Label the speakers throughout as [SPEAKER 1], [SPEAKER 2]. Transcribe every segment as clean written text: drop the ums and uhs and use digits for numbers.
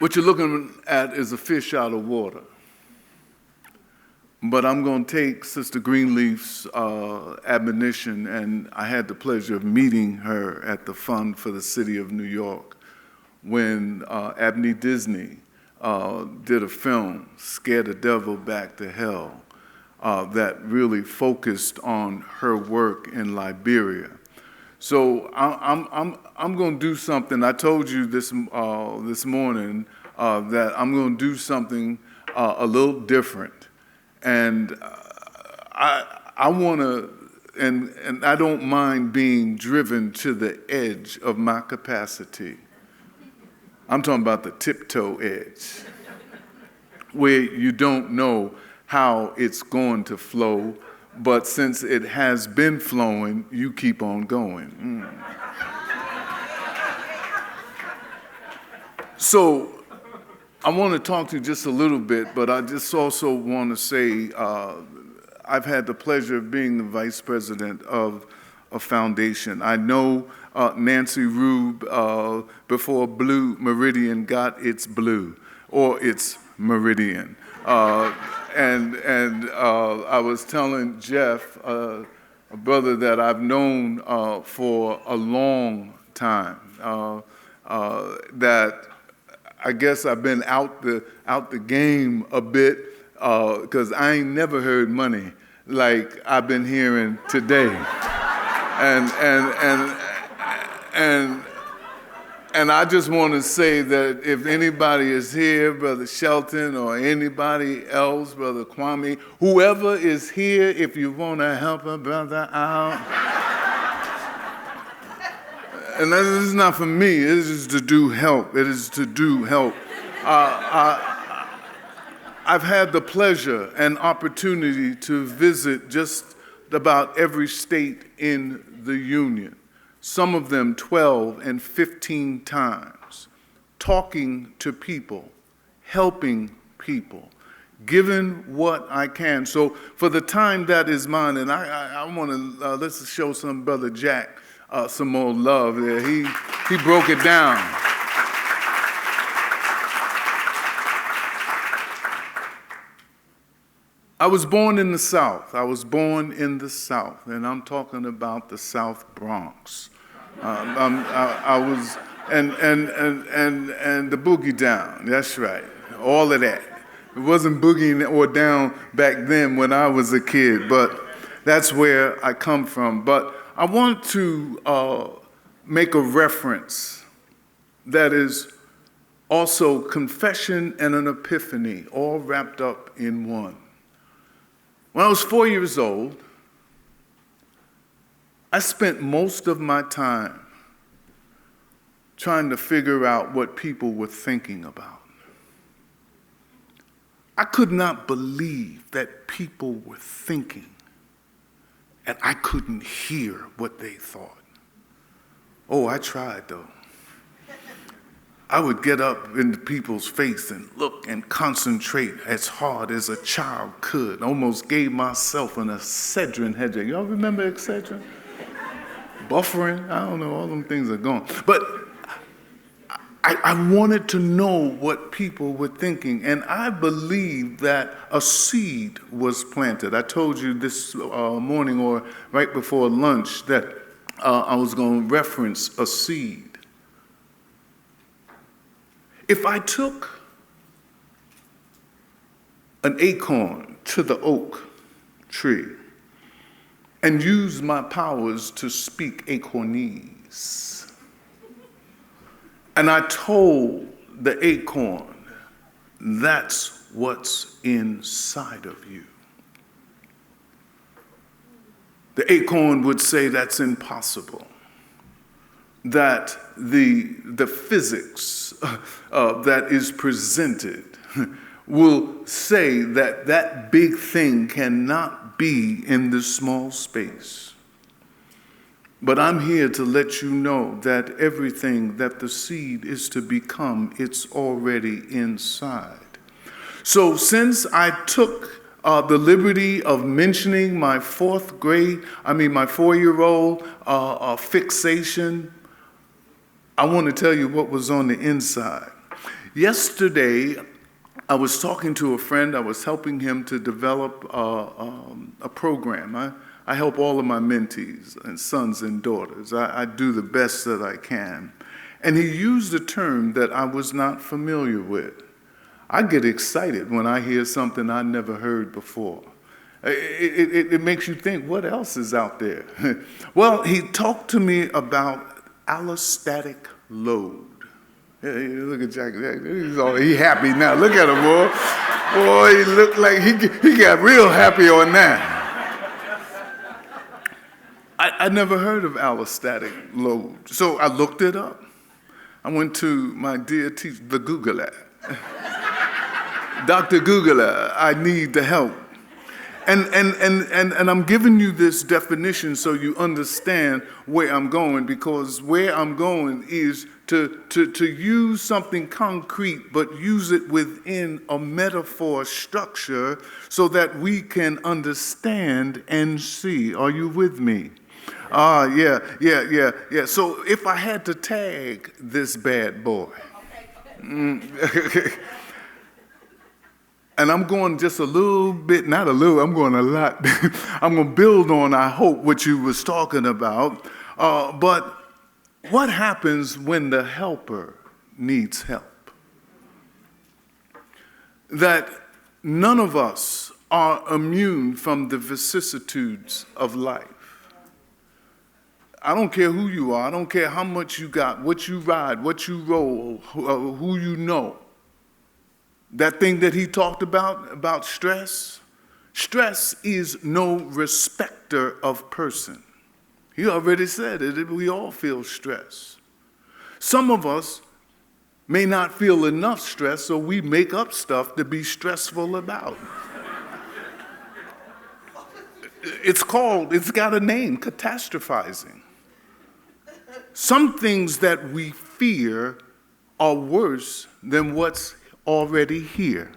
[SPEAKER 1] What you're looking at is a fish out of water. But I'm going to take Sister Greenleaf's admonition, and I had the pleasure of meeting her at the Fund for the City of New York when Abney Disney did a film, Scare the Devil Back to Hell, that really focused on her work in Liberia. So I'm going to do something. I told you this morning that I'm going to do something a little different. And I want to, and I don't mind being driven to the edge of my capacity. I'm talking about the tiptoe edge, where you don't know how it's going to flow, but since it has been flowing, you keep on going. So I want to talk to you just a little bit, but I just also want to say I've had the pleasure of being the vice president of a foundation. I know Nancy Rube before Blue Meridian got its blue, or its Meridian. And I was telling Jeff, a brother that I've known for a long time, that I guess I've been out the game a bit because I ain't never heard money like I've been hearing today, and I just want to say that if anybody is here, Brother Shelton, or anybody else, Brother Kwame, whoever is here, if you want to help a brother out. And this is not for me, it is to do help. It is to do help. I've had the pleasure and opportunity to visit just about every state in the Union, some of them 12 and 15 times, talking to people, helping people, giving what I can. So for the time that is mine, and I want to, let's show some Brother Jack some more love there. He broke it down. I was born in the South. And I'm talking about the South Bronx. I was, and the boogie down. That's right. All of that. It wasn't boogieing or down back then when I was a kid, but that's where I come from. But I want to make a reference that is also confession and an epiphany, all wrapped up in one. When I was 4 years old, I spent most of my time trying to figure out what people were thinking about. I could not believe that people were thinking, and I couldn't hear what they thought. Oh, I tried, though. I would get up into people's face and look and concentrate as hard as a child could. Almost gave myself an Excedrin headache. Y'all remember Excedrin? Buffering? I don't know, all them things are gone. But I wanted to know what people were thinking, and I believed that a seed was planted. I told you this morning or right before lunch that I was going to reference a seed. If I took an acorn to the oak tree and used my powers to speak acornese, and I told the acorn, that's what's inside of you, the acorn would say that's impossible, that the physics that is presented will say that that big thing cannot be in this small space. But I'm here to let you know that everything that the seed is to become, it's already inside. So since I took the liberty of mentioning my 4-year-old fixation, I want to tell you what was on the inside. Yesterday, I was talking to a friend. I was helping him to develop a program. I help all of my mentees and sons and daughters. I do the best that I can. And he used a term that I was not familiar with. I get excited when I hear something I never heard before. It makes you think, what else is out there? Well, he talked to me about allostatic load. Look at Jack. He's happy now. Look at him, boy. Boy, he looked like he got real happy on that. I never heard of allostatic load, so I looked it up. I went to my dear teacher, the Googler. Dr. Googler, I need the help. And I'm giving you this definition so you understand where I'm going, because where I'm going is to use something concrete, but use it within a metaphor structure so that we can understand and see. Are you with me? Yeah. So if I had to tag this bad boy, and I'm going just a little bit, not a little, I'm going a lot. I'm going to build on, I hope, what you was talking about. But what happens when the helper needs help? That none of us are immune from the vicissitudes of life. I don't care who you are. I don't care how much you got, what you ride, what you roll, who you know. That thing that he talked about stress, stress is no respecter of person. He already said it, we all feel stress. Some of us may not feel enough stress, so we make up stuff to be stressful about. It's got a name, catastrophizing. Some things that we fear are worse than what's already here.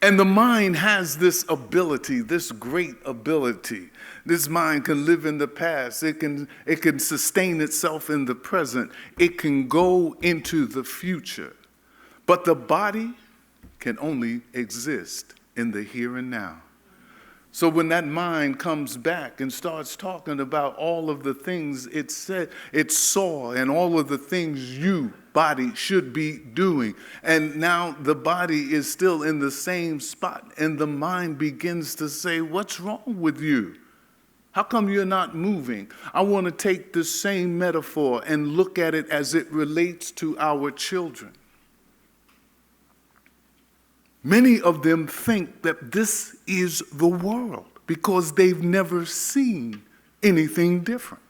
[SPEAKER 1] And the mind has this ability, this great ability. This mind can live in the past. It can sustain itself in the present. It can go into the future. But the body can only exist in the here and now. So when that mind comes back and starts talking about all of the things it said, it saw, and all of the things you, body, should be doing, and now the body is still in the same spot, and the mind begins to say, what's wrong with you? How come you're not moving? I want to take the same metaphor and look at it as it relates to our children. Many of them think that this is the world because they've never seen anything different.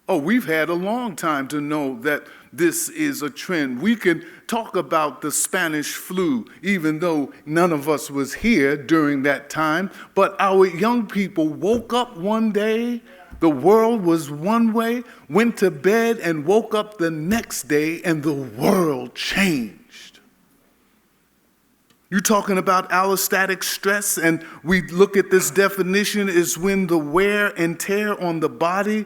[SPEAKER 1] Oh, we've had a long time to know that this is a trend. We can talk about the Spanish flu, even though none of us was here during that time. But our young people woke up one day, the world was one way, went to bed and woke up the next day, and the world changed. You're talking about allostatic stress, and we look at this definition is when the wear and tear on the body,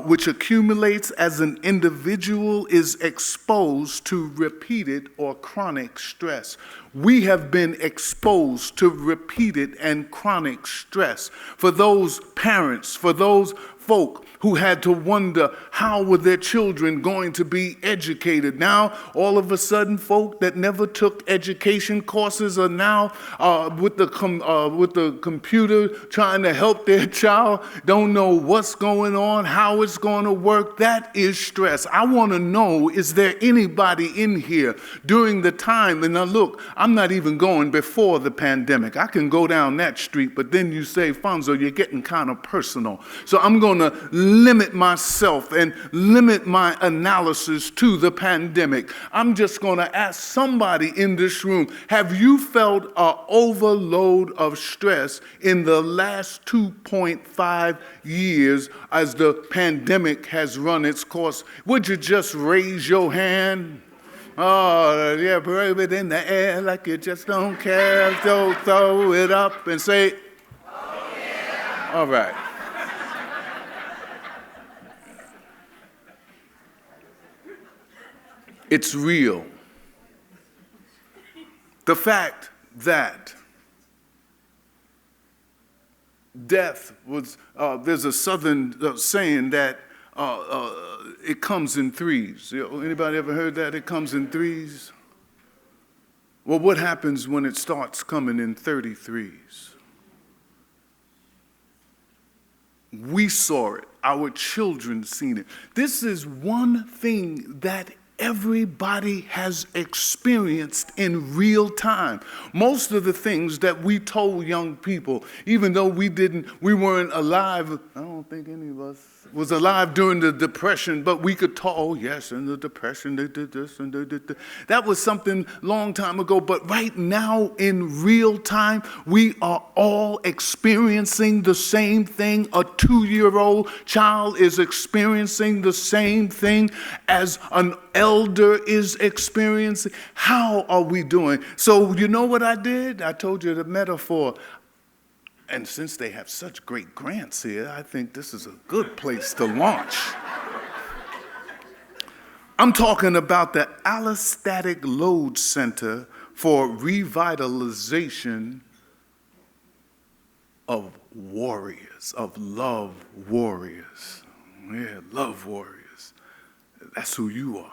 [SPEAKER 1] which accumulates as an individual, is exposed to repeated or chronic stress. We have been exposed to repeated and chronic stress. For those parents, for those folk who had to wonder how were their children going to be educated. Now, all of a sudden, folk that never took education courses are now with the computer trying to help their child, don't know what's going on, how it's going to work. That is stress. I want to know, is there anybody in here during the time, and now look, I'm not even going before the pandemic. I can go down that street, but then you say, Fonzo, you're getting kind of personal. So I'm going to limit myself and limit my analysis to the pandemic. I'm just going to ask somebody in this room, have you felt an overload of stress in the last 2.5 years as the pandemic has run its course? Would you just raise your hand? Oh, yeah, brave it in the air like you just don't care. So throw it up and say, oh, yeah. All right. It's real. The fact that death was, there's a Southern saying that it comes in threes. Anybody ever heard that? It comes in threes? Well, what happens when it starts coming in 33s? We saw it. Our children seen it. This is one thing that everybody has experienced in real time. Most of the things that we told young people, even though we weren't alive, I don't think any of us was alive during the Depression, but we could talk, oh yes, in the Depression they did this and they did that. That was something long time ago, but right now in real time, we are all experiencing the same thing. A 2-year-old child is experiencing the same thing as an elder is experiencing. How are we doing? So you know what I did? I told you the metaphor. And since they have such great grants here, I think this is a good place to launch. I'm talking about the Allostatic Load Center for Revitalization of Warriors, of love warriors. Yeah, love warriors. That's who you are.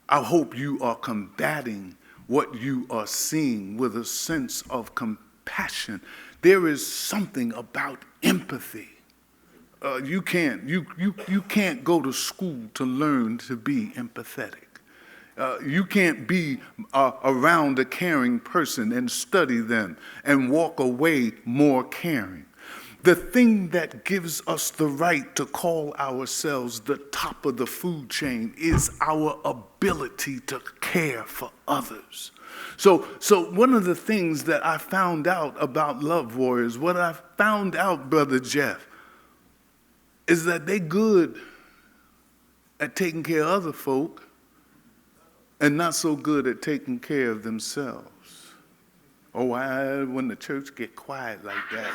[SPEAKER 1] I hope you are combating what you are seeing with a sense of compassion. There is something about empathy. You can't go to school to learn to be empathetic. You can't be around a caring person and study them and walk away more caring. The thing that gives us the right to call ourselves the top of the food chain is our ability to care for others. So one of the things that I found out about love warriors, what I found out, Brother Jeff, is that they good at taking care of other folk and not so good at taking care of themselves. Oh, when the church get quiet like that.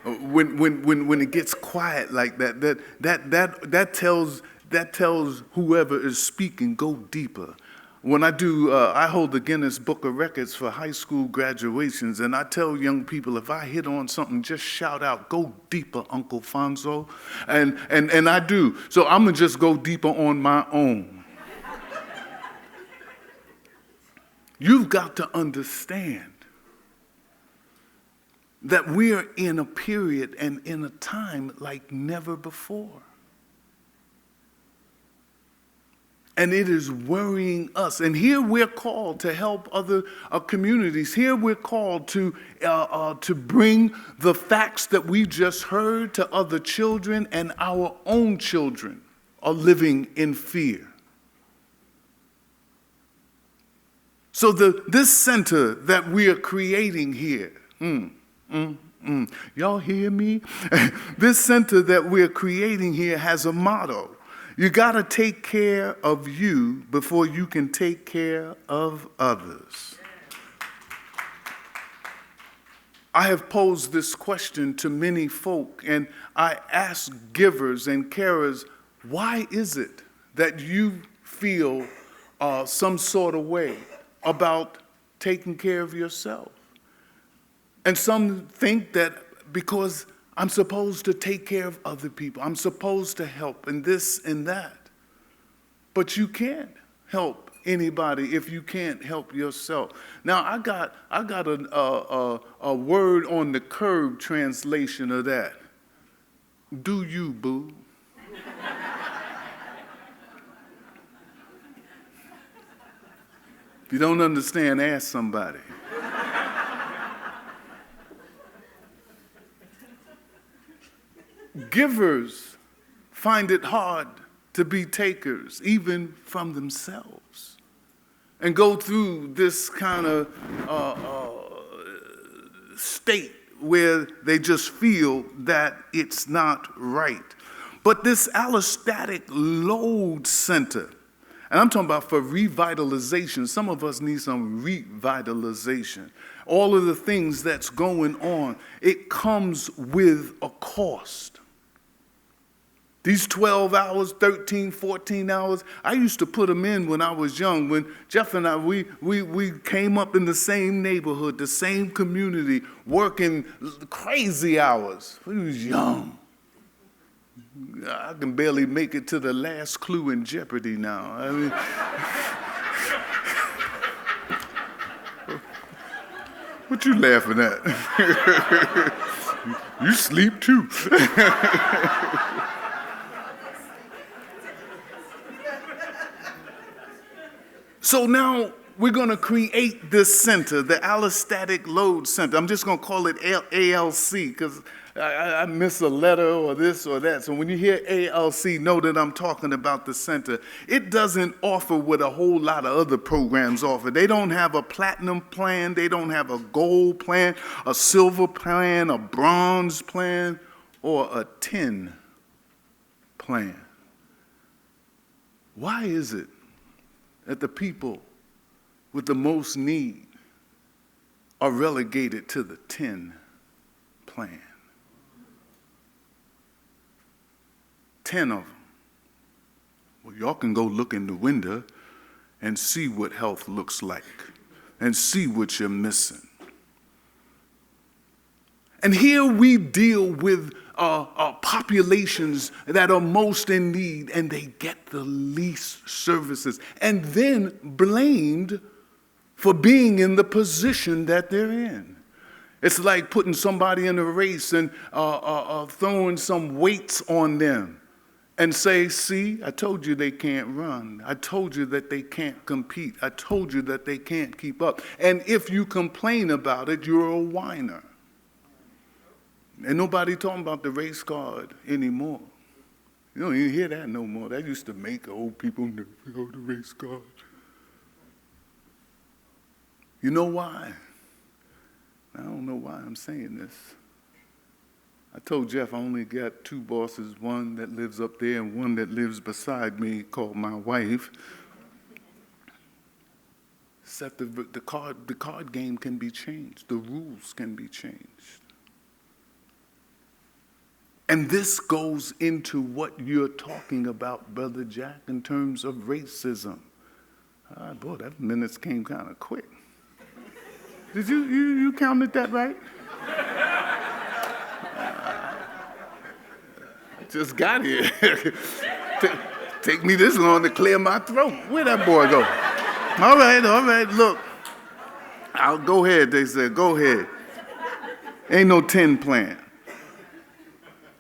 [SPEAKER 1] When it gets quiet like that tells whoever is speaking, go deeper. When I hold the Guinness Book of Records for high school graduations, and I tell young people, if I hit on something, just shout out, go deeper, Uncle Fonzo. And I do. So I'm going to just go deeper on my own. You've got to understand that we're in a period and in a time like never before. And it is worrying us. And here we're called to help other communities. Here we're called to bring the facts that we just heard to other children, and our own children are living in fear. So this center that we are creating here, y'all hear me? This center that we're creating here has a motto. You got to take care of you before you can take care of others. I have posed this question to many folk, and I ask givers and carers, why is it that you feel some sort of way about taking care of yourself? And some think that because I'm supposed to take care of other people, I'm supposed to help and this and that. But you can't help anybody if you can't help yourself. Now, I got a word on the curb translation of that. Do you, boo? If you don't understand, ask somebody. Givers find it hard to be takers, even from themselves, and go through this kind of state where they just feel that it's not right. But this allostatic load center, and I'm talking about for revitalization. Some of us need some revitalization. All of the things that's going on, it comes with a cost. These 12 hours, 13, 14 hours, I used to put them in when I was young. When Jeff and I, we came up in the same neighborhood, the same community, working crazy hours. We was young. I can barely make it to the last clue in Jeopardy now. I mean, what you laughing at? You sleep too. So now we're going to create this center, the Allostatic Load Center. I'm just going to call it ALC because I miss a letter or this or that. So when you hear ALC, know that I'm talking about the center. It doesn't offer what a whole lot of other programs offer. They don't have a platinum plan. They don't have a gold plan, a silver plan, a bronze plan, or a tin plan. Why is it that the people with the most need are relegated to the 10 plan? 10 of them. Well, y'all can go look in the window and see what health looks like and see what you're missing. And here we deal with populations that are most in need, and they get the least services, and then blamed for being in the position that they're in. It's like putting somebody in a race and throwing some weights on them and say, see, I told you they can't run. I told you that they can't compete. I told you that they can't keep up. And if you complain about it, you're a whiner. And nobody talking about the race card anymore. You don't even hear that no more. That used to make old people nervous. Oh, the race card. You know why? I don't know why I'm saying this. I told Jeff I only got two bosses, one that lives up there and one that lives beside me called my wife. Except the card game can be changed. The rules can be changed. And this goes into what you're talking about, Brother Jack, in terms of racism. Boy, that minutes came kind of quick. Did you counted that right? I just got here. Take me this long to clear my throat. Where'd that boy go? All right, look. I'll go ahead, they said, go ahead. Ain't no 10 plan.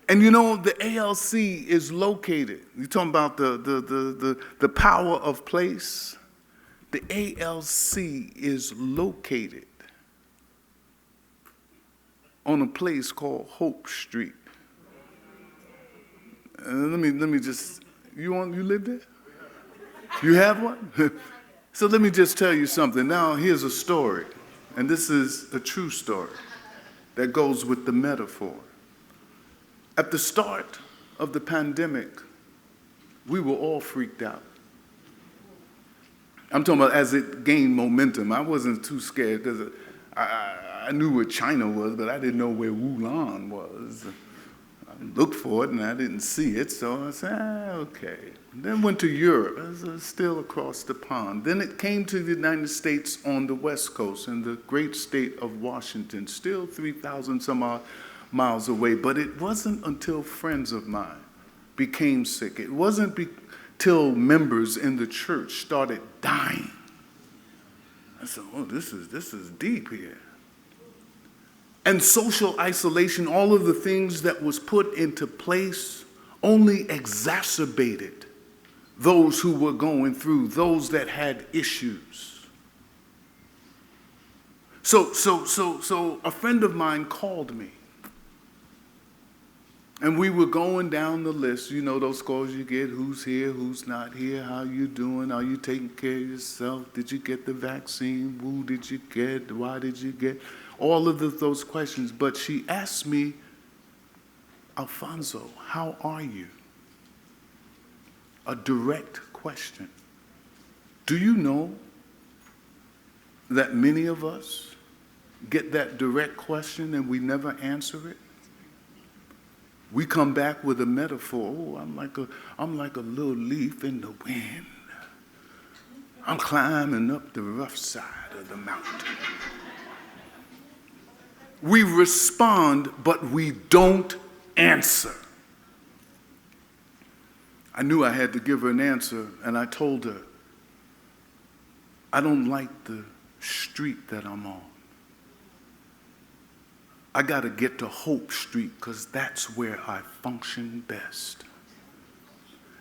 [SPEAKER 1] And you know, the ALC is located. You're talking about the power of place. The ALC is located on a place called Hope Street. Let me just, you live there? You have one? So let me just tell you something. Now here's a story, and this is a true story that goes with the metaphor. At the start of the pandemic, we were all freaked out. I'm talking about as it gained momentum. I wasn't too scared because I knew where China was, but I didn't know where Wuhan was. I looked for it and I didn't see it, so I said, okay. Then went to Europe. It was still across the pond. Then it came to the United States on the West Coast in the great state of Washington, still 3,000 some odd miles away. But it wasn't until friends of mine became sick. It wasn't till members in the church started dying. I said, oh, this is deep here. And social isolation, all of the things that was put into place only exacerbated those who were going through, those that had issues. So a friend of mine called me. And we were going down the list, you know those calls you get, who's here, who's not here, how you doing, are you taking care of yourself, did you get the vaccine, who did you get, why did you get, all of those questions. But she asked me, Alfonso, how are you? A direct question. Do you know that many of us get that direct question and we never answer it? We come back with a metaphor. Oh, I'm like a little leaf in the wind. I'm climbing up the rough side of the mountain. We respond, but we don't answer. I knew I had to give her an answer, and I told her, I don't like the street that I'm on. I got to get to Hope Street because that's where I function best.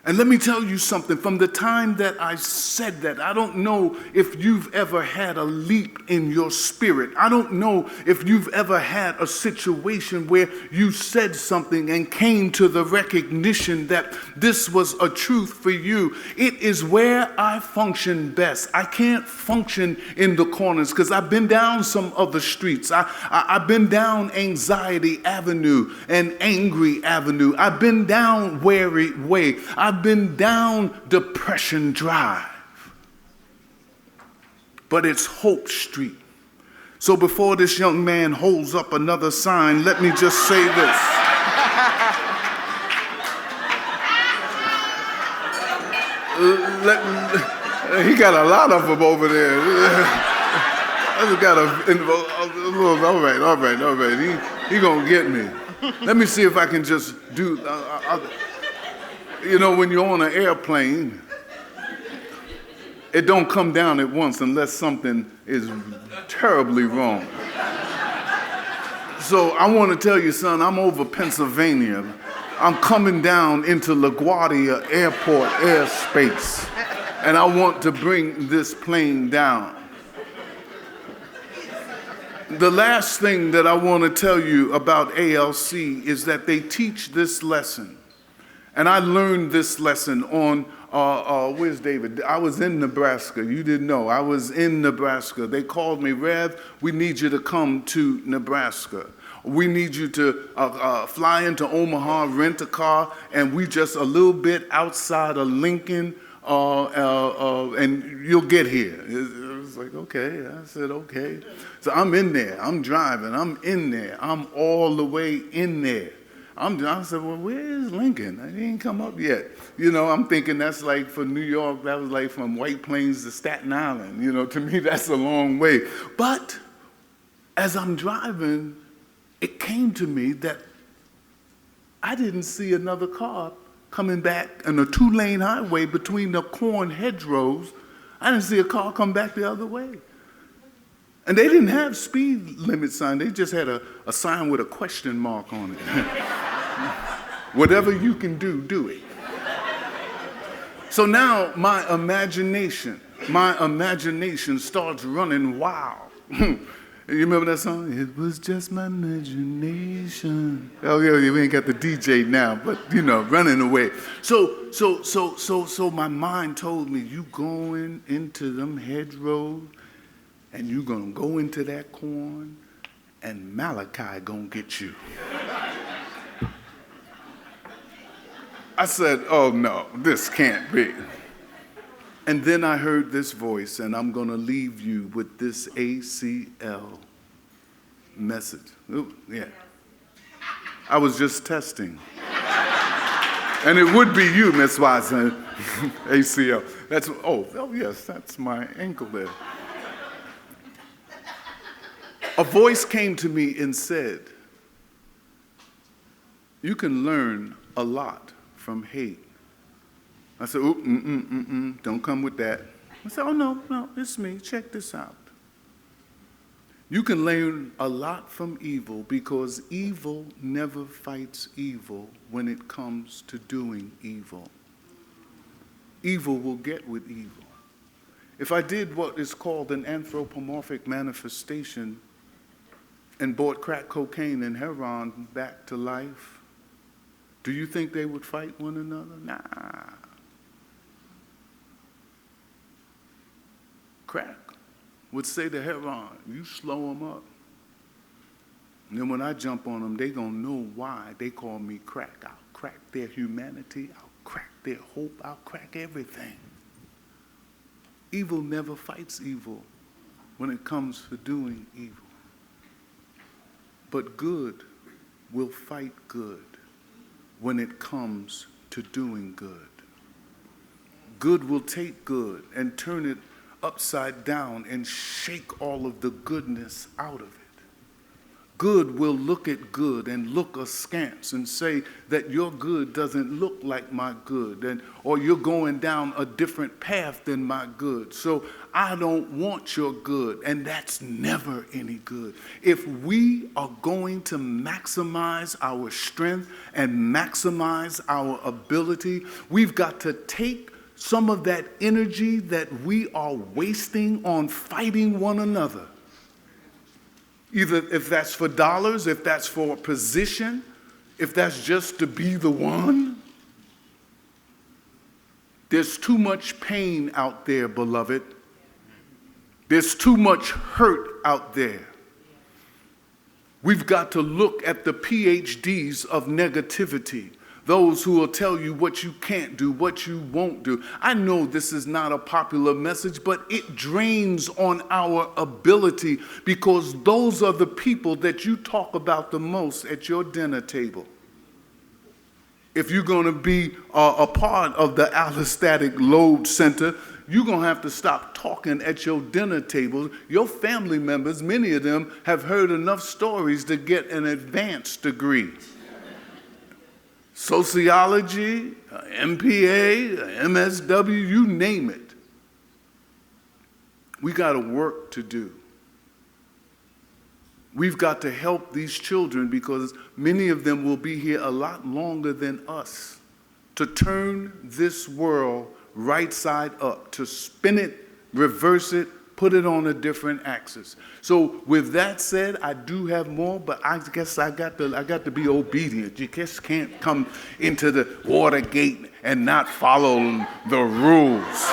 [SPEAKER 1] And let me tell you something, from the time that I said that, I don't know if you've ever had a leap in your spirit. I don't know if you've ever had a situation where you said something and came to the recognition that this was a truth for you. It is where I function best. I can't function in the corners because I've been down some other streets. I've been down Anxiety Avenue and Angry Avenue. I've been down Weary Way. I've been down Depression Drive. But it's Hope Street. So before this young man holds up another sign, let me just say this. He got a lot of them over there. All right. He gonna get me. Let me see if I can just do. You know, when you're on an airplane, it don't come down at once unless something is terribly wrong. So I want to tell you, son, I'm over Pennsylvania. I'm coming down into LaGuardia Airport airspace, and I want to bring this plane down. The last thing that I want to tell you about ALC is that they teach this lesson. And I learned this lesson on, where's David? I was in Nebraska. You didn't know. I was in Nebraska. They called me, Rev, we need you to come to Nebraska. We need you to fly into Omaha, rent a car, and we just a little bit outside of Lincoln, and you'll get here. It was like, okay. I said, okay. So I'm in there. I'm driving. I'm in there. I'm all the way in there. I said, well, where is Lincoln? He ain't come up yet. You know, I'm thinking that's like for New York, that was like from White Plains to Staten Island. You know, to me, that's a long way. But as I'm driving, it came to me that I didn't see another car coming back on a 2-lane highway between the corn hedgerows. I didn't see a car come back the other way. And they didn't have speed limit sign. They just had a sign with a question mark on it. Whatever you can do, do it. So now my imagination starts running wild. You remember that song? It was just my imagination. Oh yeah, we ain't got the DJ now, but you know, running away. So my mind told me, you going into them hedgerows, and you gonna go into that corn, and Malachi gonna get you. I said, oh no, this can't be. And then I heard this voice, and I'm gonna leave you with this ACL message. Ooh, yeah. I was just testing. And it would be you, Miss Watson, ACL. That's, oh yes, that's my ankle there. A voice came to me and said, you can learn a lot from hate. I said, don't come with that. I said, oh no, it's me, check this out. You can learn a lot from evil because evil never fights evil when it comes to doing evil. Evil will get with evil. If I did what is called an anthropomorphic manifestation and brought crack cocaine and heroin back to life, do you think they would fight one another? Nah. Crack would say to heroin, you slow them up. And then when I jump on them, they gonna know why they call me crack. I'll crack their humanity, I'll crack their hope, I'll crack everything. Evil never fights evil when it comes to doing evil. But good will fight good when it comes to doing good. Good will take good and turn it upside down and shake all of the goodness out of it. Good will look at good and look askance and say that your good doesn't look like my good, or you're going down a different path than my good. So I don't want your good, and that's never any good. If we are going to maximize our strength and maximize our ability, we've got to take some of that energy that we are wasting on fighting one another. Either if that's for dollars, if that's for a position, if that's just to be the one. There's too much pain out there, beloved. There's too much hurt out there. We've got to look at the PhDs of negativity. Those who will tell you what you can't do, what you won't do. I know this is not a popular message, but it drains on our ability because those are the people that you talk about the most at your dinner table. If you're going to be a part of the allostatic load center, you're going to have to stop talking at your dinner table. Your family members, many of them, have heard enough stories to get an advanced degree. Sociology, MPA, MSW, you name it. We got a work to do. We've got to help these children because many of them will be here a lot longer than us to turn this world right side up, to spin it, reverse it, put it on a different axis. So with that said, I do have more, but I guess I got to be obedient. You just can't come into the Watergate and not follow the rules.